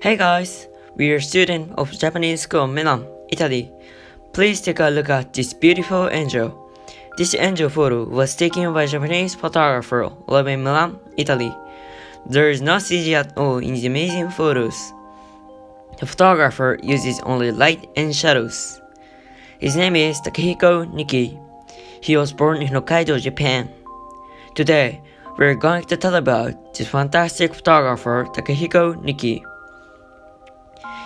Hey guys, we are students of Japanese School of Milan, Italy. Please take a look at this beautiful angel. This angel photo was taken by a Japanese photographer living in Milan, Italy. There is no CG at all in these amazing photos. The photographer uses only light and shadows. His name is Takehiko Niki. He was born in Hokkaido, Japan. Today, we are going to tell about this fantastic photographer Takehiko Niki.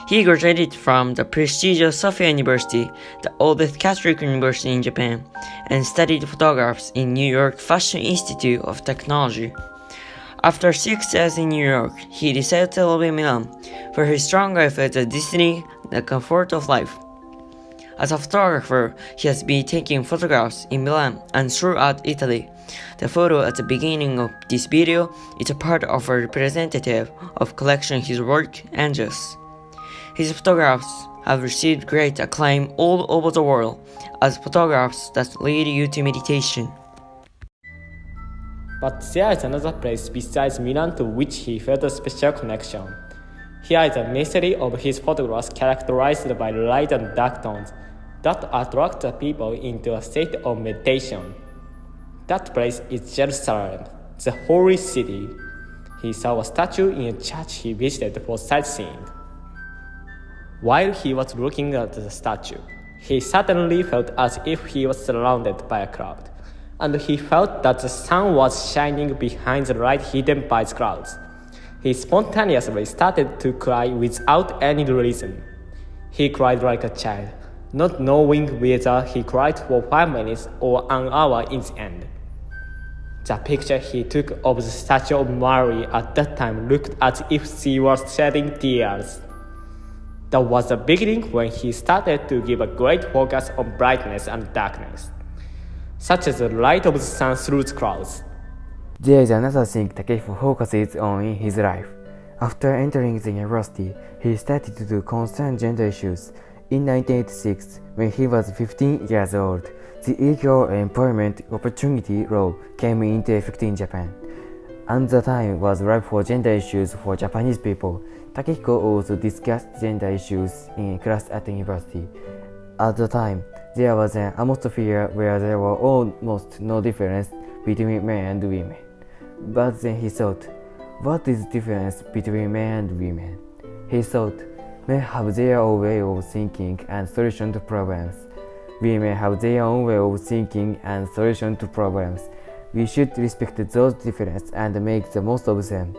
He graduated from the prestigious Sophia University, the oldest Catholic university in Japan, and studied photographs in New York Fashion Institute of Technology. After 6 years in New York, he decided to live in Milan, where his strong life is a destiny, the comfort of life. As a photographer, he has been taking photographs in Milan and throughout Italy. The photo at the beginning of this video is a part of a representative of collection his work Angels. His photographs have received great acclaim all over the world as photographs that lead you to meditation. But there is another place besides Milan to which he felt a special connection. Here is the mystery of his photographs characterized by light and dark tones that attract the people into a state of meditation. That place is Jerusalem, the holy city. He saw a statue in a church he visited for sightseeing. While he was looking at the statue, he suddenly felt as if he was surrounded by a cloud, and he felt that the sun was shining behind the light hidden by the clouds. He spontaneously started to cry without any reason. He cried like a child, not knowing whether he cried for 5 minutes or an hour in the end. The picture he took of the statue of Mary at that time looked as if she was shedding tears. That was the beginning when he started to give a great focus on brightness and darkness, such as the light of the sun through the clouds. There is another thing Takehiko focuses on in his life. After entering the university, he started to concern gender issues. In 1986, when he was 15 years old, the Equal Employment Opportunity Law came into effect in Japan, and the time was ripe for gender issues for Japanese people. Takehiko also discussed gender issues in class at the university. At the time, there was an atmosphere where there was almost no difference between men and women. But then he thought, what is the difference between men and women? He thought, men have their own way of thinking and solution to problems. Women have their own way of thinking and solution to problems. We should respect those differences and make the most of them.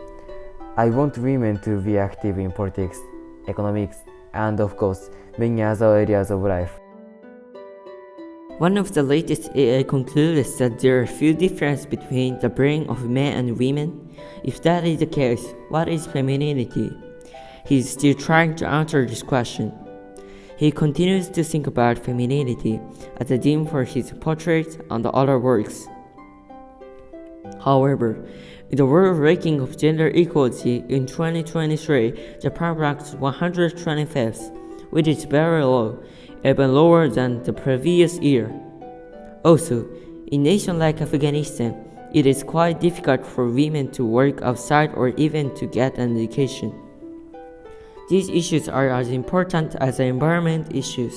I want women to be active in politics, economics, and of course, many other areas of life. One of the latest AI concludes that there are few differences between the brain of men and women. If that is the case, what is femininity? He is still trying to answer this question. He continues to think about femininity as a theme for his portraits and other works. However, in the world ranking of gender equality in 2023, Japan ranks 125th, which is very low, even lower than the previous year. Also, in a nation like Afghanistan, it is quite difficult for women to work outside or even to get an education. These issues are as important as the environment issues.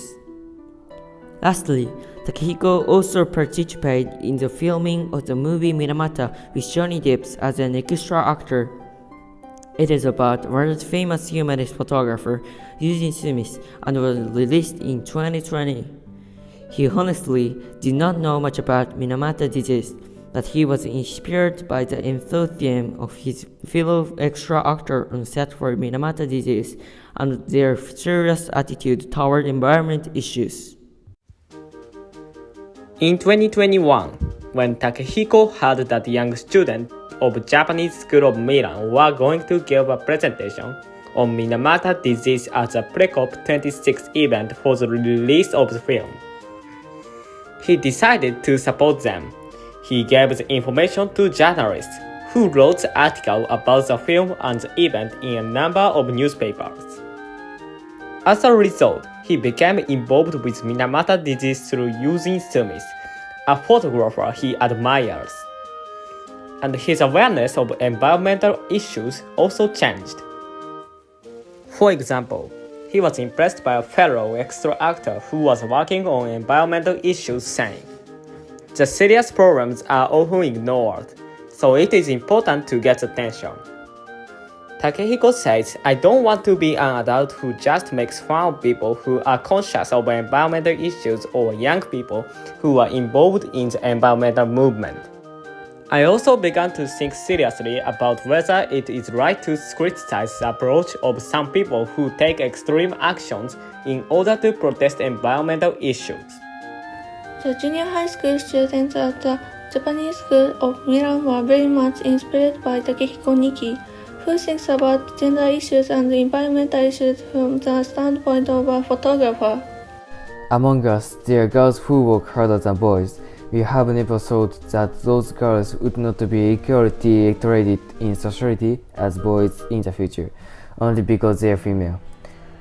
Lastly, Takehiko also participated in the filming of the movie Minamata with Johnny Depp as an extra actor. It is about world famous humanist photographer Eugene Smith and was released in 2020. He honestly did not know much about Minamata disease, but he was inspired by the enthusiasm of his fellow extra actor on set for Minamata disease and their serious attitude toward environment issues. In 2021, when Takehiko heard that young students of Japanese School of Milan were going to give a presentation on Minamata disease at the Pre-COP26 event for the release of the film, he decided to support them. He gave the information to journalists who wrote the article about the film and the event in a number of newspapers. As a result, he became involved with Minamata disease through using Smith, a photographer he admires. And his awareness of environmental issues also changed. For example, he was impressed by a fellow extra actor who was working on environmental issues, saying, "The serious problems are often ignored, so it is important to get attention." Takehiko says, "I don't want to be an adult who just makes fun of people who are conscious of environmental issues or young people who are involved in the environmental movement. I also began to think seriously about whether it is right to criticize the approach of some people who take extreme actions in order to protest environmental issues." The junior high school students at the Japanese School of Milan were very much inspired by Takehiko Niki, who thinks about gender issues and environmental issues from the standpoint of a photographer. Among us, there are girls who work harder than boys. We have never thought that those girls would not be equally treated in society as boys in the future, only because they are female.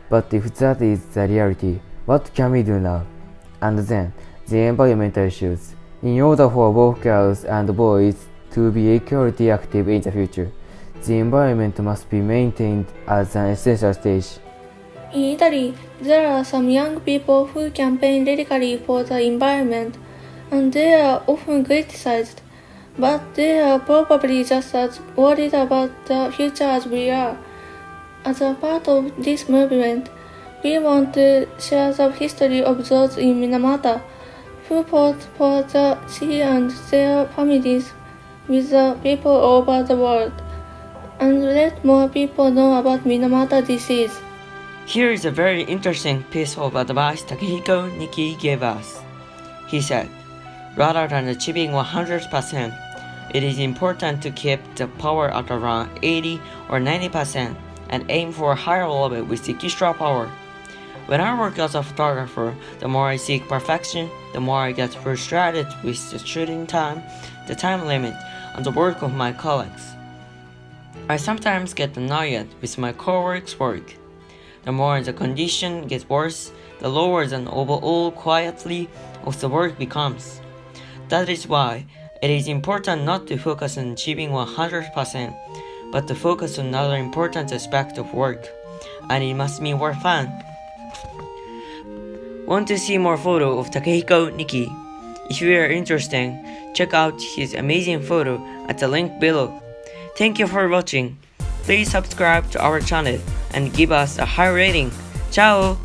But if that is the reality, what can we do now? And then, the environmental issues. In order for both girls and boys to be equally active in the future, the environment must be maintained as an essential stage. In Italy, there are some young people who campaign radically for the environment, and they are often criticized, but they are probably just as worried about the future as we are. As a part of this movement, we want to share the history of those in Minamata who fought for the sea and their families with the people over the world, and let more people know about Minamata disease. Here is a very interesting piece of advice Takehiko Niki gave us. He said, rather than achieving 100%, it is important to keep the power at around 80 or 90% and aim for a higher level with extra power. When I work as a photographer, the more I seek perfection, the more I get frustrated with the shooting time, the time limit, and the work of my colleagues. I sometimes get annoyed with my coworkers' work. The more the condition gets worse, the lower the overall quality of the work becomes. That is why it is important not to focus on achieving 100%, but to focus on another important aspect of work, and it must be more fun. Want to see more photo of Takehiko Niki? If you are interested, check out his amazing photo at the link below. Thank you for watching. Please subscribe to our channel and give us a high rating. Ciao!